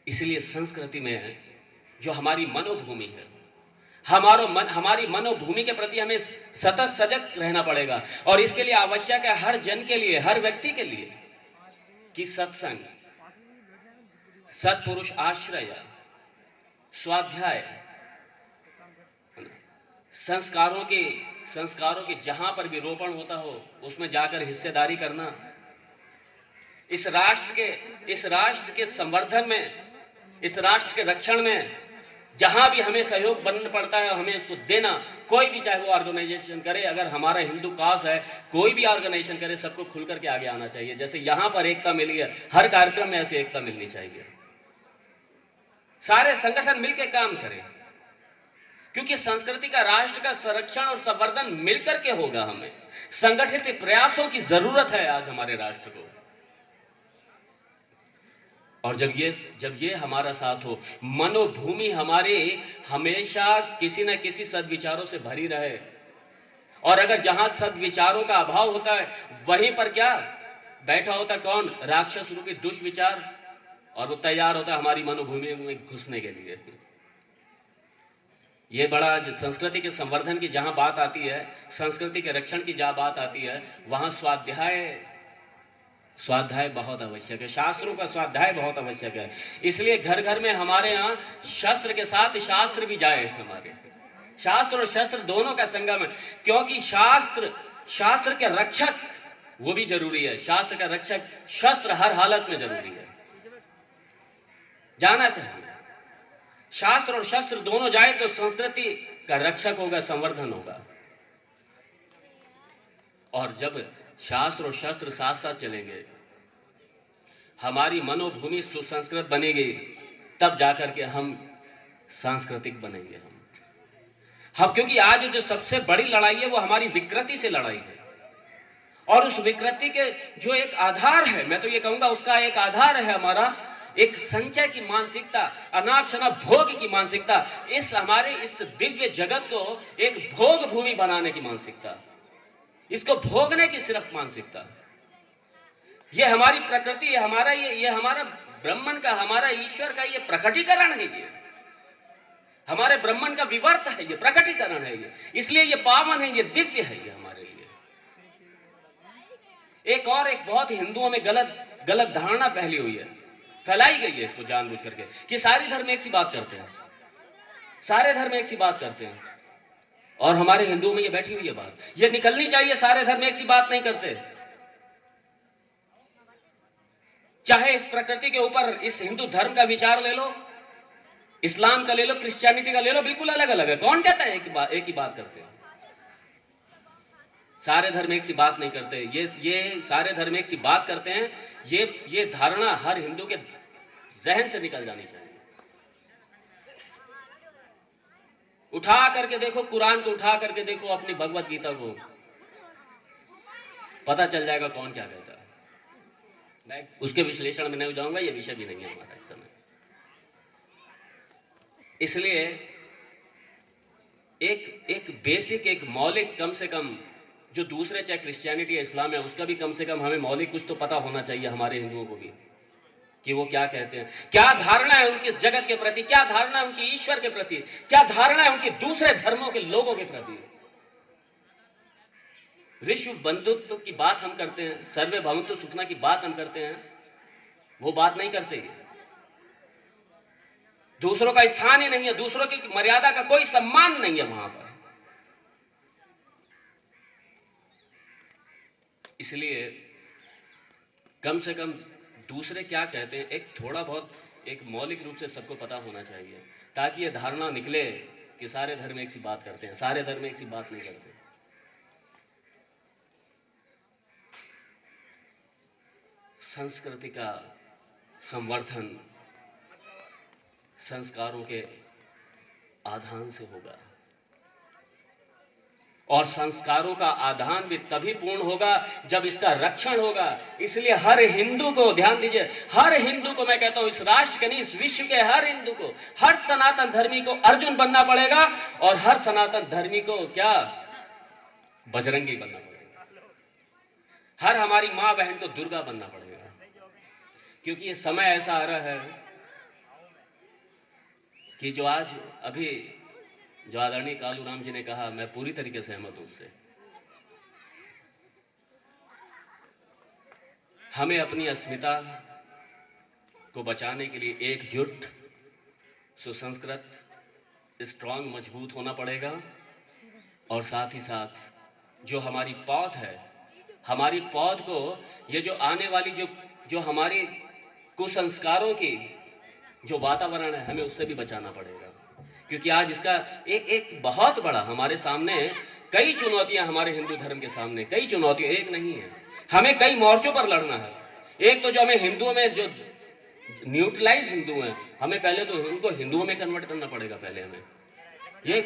इसलिए संस्कृति में जो हमारी मनोभूमि है, हमारी मनोभूमि के प्रति हमें सतत सजग रहना पड़ेगा। और इसके लिए आवश्यक है हर जन के लिए, हर व्यक्ति के लिए कि सत्संग, सत्पुरुष आश्रय, स्वाध्याय, संस्कारों के जहां पर भी रोपण होता हो उसमें जाकर हिस्सेदारी करना। इस राष्ट्र के संवर्धन में, इस राष्ट्र के रक्षण में जहां भी हमें सहयोग बनना पड़ता है, हमें उसको देना। कोई भी चाहे वो ऑर्गेनाइजेशन करे, अगर हमारा हिंदू काज है, कोई भी ऑर्गेनाइजेशन करे, सबको खुल करके आगे आना चाहिए। जैसे यहां पर एकता मिली है, हर कार्यक्रम में ऐसे एकता मिलनी चाहिए। सारे संगठन मिलकर काम करें, क्योंकि संस्कृति का, राष्ट्र का संरक्षण और संवर्धन मिलकर के होगा। हमें संगठित प्रयासों की जरूरत है आज हमारे राष्ट्र को। और जब ये हमारा साथ हो, मनोभूमि हमारे हमेशा किसी न किसी सद्विचारों से भरी रहे, और अगर जहां सद्विचारों का अभाव होता है वहीं पर क्या बैठा होता कौन? राक्षस रूपी दुष्विचार, और वो तैयार होता है हमारी मनोभूमि में घुसने के लिए। ये बड़ा संस्कृति के संवर्धन की जहां बात आती है, संस्कृति के रक्षण की जहां बात आती है, वहां स्वाध्याय बहुत आवश्यक है, शास्त्रों का स्वाध्याय बहुत आवश्यक है। इसलिए घर घर में हमारे यहाँ शस्त्र के साथ शास्त्र भी जाए, हमारे शास्त्र और शस्त्र दोनों का संगम है, क्योंकि शास्त्र के रक्षक वो भी जरूरी है। शास्त्र का रक्षक, शस्त्र हर हालत में जरूरी है, जाना चाहिए। शास्त्र और शस्त्र दोनों जाए तो संस्कृति का रक्षक होगा, संवर्धन होगा। और जब शास्त्र और शस्त्र साथ साथ चलेंगे, हमारी मनोभूमि सुसंस्कृत बनेगी, तब जाकर के हम सांस्कृतिक बनेंगे। हम क्योंकि आज जो सबसे बड़ी लड़ाई है वो हमारी विकृति से लड़ाई है, और उस विकृति के जो एक आधार है, मैं तो ये कहूंगा उसका एक आधार है हमारा एक संचय की मानसिकता, अनाप शनाप भोग की मानसिकता। हमारे इस दिव्य जगत को एक भोग भूमि बनाने की मानसिकता, इसको भोगने की सिर्फ मानसिकता। ये हमारी प्रकृति, ये हमारा ब्रह्मन का, हमारा ईश्वर का ये प्रकटीकरण है, ये हमारे ब्रह्मन का विवर्त है, ये प्रकटीकरण है, ये इसलिए ये पावन है, ये दिव्य है, ये हमारे लिए। एक बहुत हिंदुओं में गलत धारणा फैली हुई है, फैलाई गई है इसको जानबूझ करके, कि सारी धर्म एक सी बात करते हैं। सारे धर्म एक सी बात करते हैं, और हमारे हिंदुओं में ये बैठी हुई है बात, ये निकलनी चाहिए। सारे धर्म एक सी बात नहीं करते। चाहे इस प्रकृति के ऊपर इस हिंदू धर्म का विचार ले लो, इस्लाम का ले लो, क्रिश्चियनिटी का ले लो, बिल्कुल अलग अलग है। कौन कहता है एक ही बात करते हैं? सारे धर्म एक सी बात नहीं करते। ये सारे धर्म एक सी बात करते हैं, ये धारणा हर हिंदू के जहन से निकल जानी चाहिए। उठा करके देखो कुरान को, उठा करके देखो अपनी भगवत गीता को, पता चल जाएगा कौन क्या कहता है। मैं उसके विश्लेषण में नहीं जाऊंगा, ये विषय भी नहीं है हमारा इस समय। इसलिए एक बेसिक, एक मौलिक, कम से कम जो दूसरे चाहे क्रिश्चियनिटी या इस्लाम है, उसका भी कम से कम हमें मौलिक कुछ तो पता होना चाहिए हमारे हिंदुओं को भी, कि वो क्या कहते हैं, क्या धारणा है उनकी इस जगत के प्रति, क्या धारणा है उनकी ईश्वर के प्रति, क्या धारणा है उनकी दूसरे धर्मों के लोगों के प्रति। विश्व बंधुत्व की बात हम करते हैं, सर्वे भवन्तु सुखना की बात हम करते हैं, वो बात नहीं करते। दूसरों का स्थान ही नहीं है, दूसरों की मर्यादा का कोई सम्मान नहीं है वहां पर। इसलिए कम से कम दूसरे क्या कहते हैं, एक थोड़ा बहुत, एक मौलिक रूप से सबको पता होना चाहिए, ताकि ये धारणा निकले कि सारे धर्म एक सी बात करते हैं। सारे धर्म एक सी बात नहीं करते। संस्कृति का संवर्धन संस्कारों के आधान से होगा, और संस्कारों का आधान भी तभी पूर्ण होगा जब इसका रक्षण होगा। इसलिए हर हिंदू को, ध्यान दीजिए, हर हिंदू को, मैं कहता हूं इस राष्ट्र के नहीं, इस विश्व के हर हिंदू को, हर सनातन धर्मी को अर्जुन बनना पड़ेगा, और हर सनातन धर्मी को क्या, बजरंगी बनना पड़ेगा। हर हमारी मां बहन को दुर्गा बनना पड़ेगा, क्योंकि ये समय ऐसा आ रहा है कि जो आज अभी जो आदरणीय कालूराम जी ने कहा, मैं पूरी तरीके से सहमत हूं उससे। हमें अपनी अस्मिता को बचाने के लिए एकजुट, सुसंस्कृत, स्ट्रांग, मजबूत होना पड़ेगा। और साथ ही साथ जो हमारी पौध है, हमारी पौध को, ये जो आने वाली जो हमारी कुसंस्कारों की जो वातावरण है, हमें उससे भी बचाना पड़ेगा। क्योंकि आज इसका एक बहुत बड़ा हमारे सामने कई चुनौतियां, हमारे हिंदू धर्म के सामने कई चुनौतियां, एक नहीं है, हमें कई मोर्चों पर लड़ना है। एक तो जो हमें हिंदुओं में जो न्यूट्रलाइज हिंदू हैं, हमें पहले तो उनको हिंदुओं में कन्वर्ट करना पड़ेगा पहले हमें। ये एक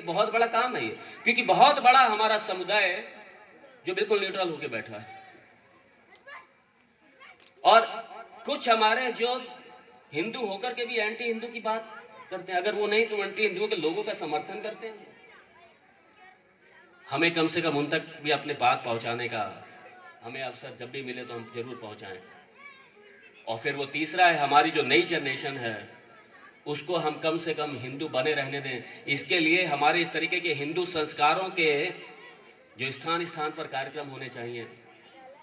बहुत बड़ा काम है ये, क्योंकि बहुत बड़ा हमारा समुदाय जो बिल्कुल न्यूट्रल होकर बैठा है, और कुछ हमारे जो हिंदू होकर के भी एंटी हिंदू की बात करते हैं। अगर वो नहीं तो एंटी हिंदुओं के लोगों का समर्थन करते हैं। हमें कम से कम उन तक भी अपने बात पहुंचाने का हमें अवसर जब भी मिले तो हम जरूर पहुंचाएं। और फिर वो तीसरा है, हमारी जो नई जनरेशन है उसको हम कम से कम हिंदू बने रहने दें। इसके लिए हमारे इस तरीके के हिंदू संस्कारों के जो स्थान स्थान पर कार्यक्रम होने चाहिए,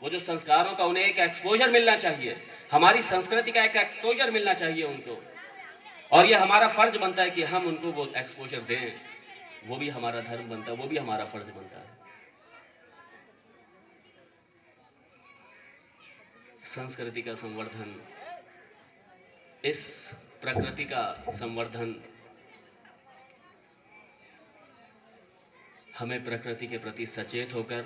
वो जो संस्कारों का उन्हें एक एक्सपोजर मिलना चाहिए, हमारी संस्कृति का एक एक्सपोजर मिलना चाहिए उनको। और ये हमारा फर्ज बनता है कि हम उनको वो एक्सपोजर दें। वो भी हमारा धर्म बनता है, वो भी हमारा फर्ज बनता है। संस्कृति का संवर्धन, इस प्रकृति का संवर्धन, हमें प्रकृति के प्रति सचेत होकर,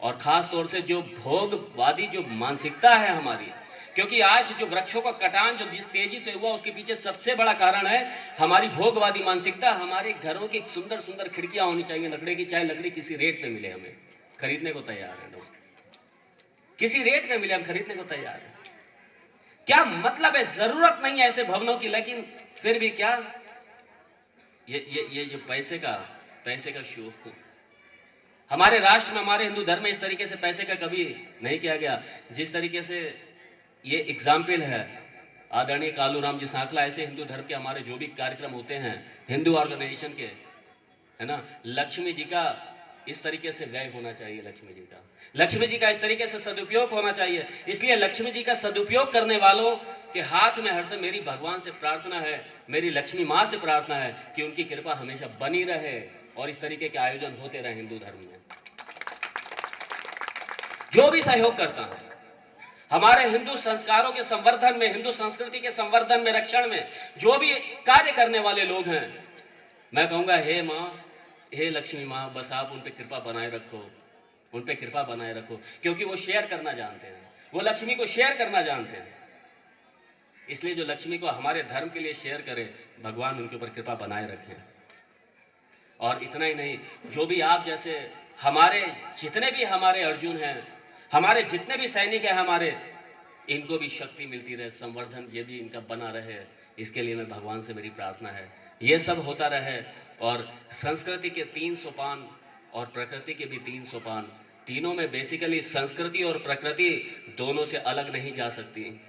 और खास तौर से जो भोगवादी जो मानसिकता है हमारी, क्योंकि आज जो वृक्षों का कटान जो जिस तेजी से हुआ उसके पीछे सबसे बड़ा कारण है हमारी भोगवादी मानसिकता। हमारे घरों की सुंदर सुंदर खिड़कियां होनी चाहिए लकड़ी की, चाहे लकड़ी किसी रेट पे मिले, हमें खरीदने को तैयार है लोग, किसी रेट पे मिले हम खरीदने को तैयार है। क्या मतलब है, जरूरत नहीं है ऐसे भवनों की, लेकिन फिर भी क्या ये जो पैसे का शौक हमारे राष्ट्र में, हमारे हिंदू धर्म में इस तरीके से पैसे का कभी नहीं किया गया। जिस तरीके से ये एग्जाम्पल है आदरणीय कालूराम जी सांकला, ऐसे हिंदू धर्म के हमारे जो भी कार्यक्रम होते हैं हिंदू ऑर्गेनाइजेशन के, है ना, लक्ष्मी जी का इस तरीके से व्यय होना चाहिए, लक्ष्मी जी का इस तरीके से सदुपयोग होना चाहिए। इसलिए लक्ष्मी जी का सदुपयोग करने वालों कि हाथ में हर समय मेरी भगवान से प्रार्थना है, मेरी लक्ष्मी माँ से प्रार्थना है कि उनकी कृपा हमेशा बनी रहे और इस तरीके के आयोजन होते रहे हिंदू धर्म में। जो भी सहयोग करता है हमारे हिंदू संस्कारों के संवर्धन में, हिंदू संस्कृति के संवर्धन में, रक्षण में जो भी कार्य करने वाले लोग हैं, मैं कहूँगा हे माँ, हे लक्ष्मी माँ, बस आप उन पे कृपा बनाए रखो, उन पे कृपा बनाए रखो, क्योंकि वो शेयर करना जानते हैं, वो लक्ष्मी को शेयर करना जानते हैं। इसलिए जो लक्ष्मी को हमारे धर्म के लिए शेयर करे, भगवान उनके ऊपर कृपा बनाए रखें। और इतना ही नहीं, जो भी आप जैसे हमारे जितने भी हमारे अर्जुन हैं, हमारे जितने भी सैनिक हैं हमारे, इनको भी शक्ति मिलती रहे, संवर्धन ये भी इनका बना रहे, इसके लिए मैं भगवान से मेरी प्रार्थना है ये सब होता रहे। और संस्कृति के 3 सोपान और प्रकृति के भी 3 सोपान, तीनों में बेसिकली संस्कृति और प्रकृति दोनों से अलग नहीं जा सकती।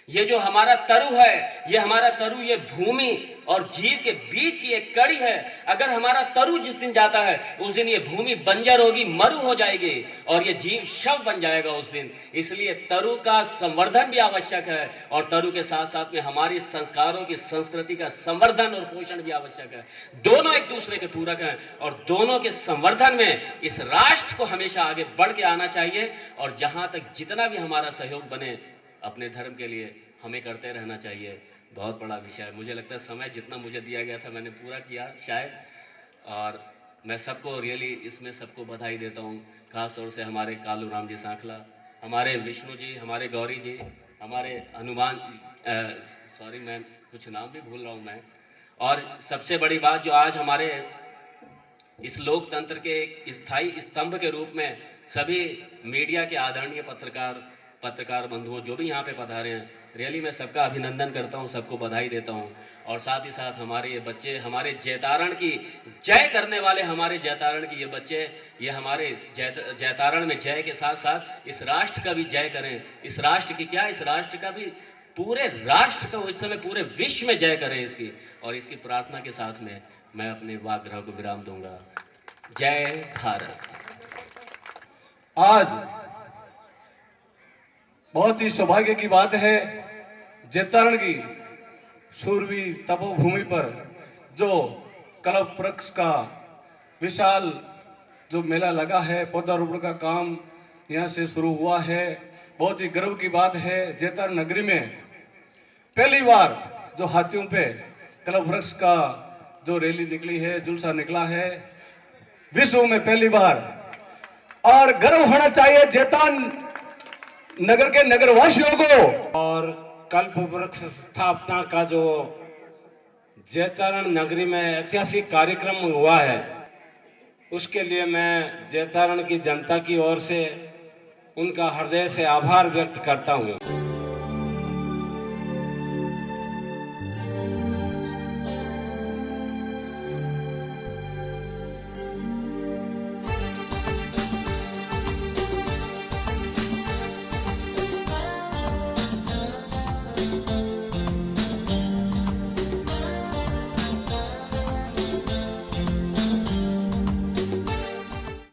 ये जो हमारा तरु है, ये हमारा तरु, ये भूमि और जीव के बीच की एक कड़ी है। अगर हमारा तरु जिस दिन जाता है उस दिन ये भूमि बंजर होगी, मरु हो जाएगी और ये जीव शव बन जाएगा उस दिन। इसलिए तरु का संवर्धन भी आवश्यक है और तरु के साथ साथ में हमारी संस्कारों की, संस्कृति का संवर्धन और पोषण भी आवश्यक है। दोनों एक दूसरे के पूरक हैं और दोनों के संवर्धन में इस राष्ट्र को हमेशा आगे बढ़ के आना चाहिए। और जहाँ तक जितना भी हमारा सहयोग बने अपने धर्म के लिए, हमें करते रहना चाहिए। बहुत बड़ा विषय है, मुझे लगता है समय जितना मुझे दिया गया था मैंने पूरा किया शायद। और मैं सबको रियली इसमें सबको बधाई देता हूँ, खास तौर से हमारे कालू राम जी सांखला, हमारे विष्णु जी, हमारे गौरी जी, हमारे हनुमान, सॉरी मैं कुछ नाम भी भूल रहा हूँ मैं। और सबसे बड़ी बात जो आज हमारे इस लोकतंत्र के एक स्थायी स्तंभ के रूप में सभी मीडिया के आदरणीय पत्रकार बंधुओं जो भी यहाँ पे पधारे हैं, रियली मैं सबका अभिनंदन करता हूँ, सबको बधाई देता हूँ। और साथ ही साथ हमारे ये बच्चे, हमारे जयतारण की जय करने वाले, हमारे जयतारण की ये बच्चे, ये हमारे जयतारण में जय के साथ साथ इस राष्ट्र का भी जय करें। इस राष्ट्र की क्या, इस राष्ट्र का भी, पूरे राष्ट्र का इस समय पूरे विश्व में जय करें इसकी। और इसकी प्रार्थना के साथ में मैं अपने वाग्रह को विराम दूंगा। जय भारत। आज बहुत ही सौभाग्य की बात है, जयतारण की सूरवीर तपोभूमि पर जो कल्प वृक्ष का विशाल जो मेला लगा है, पौधारोपण का काम यहाँ से शुरू हुआ है। बहुत ही गर्व की बात है, जयतारण नगरी में पहली बार जो हाथियों पे कल्प वृक्ष का जो रैली निकली है, जुलसा निकला है, विश्व में पहली बार। और गर्व होना चाहिए जयतारण नगर के नगरवासियों को। और कल्प वृक्ष स्थापना का जो जयतारण नगरी में ऐतिहासिक कार्यक्रम हुआ है, उसके लिए मैं जयतारण की जनता की ओर से उनका हृदय से आभार व्यक्त करता हूँ।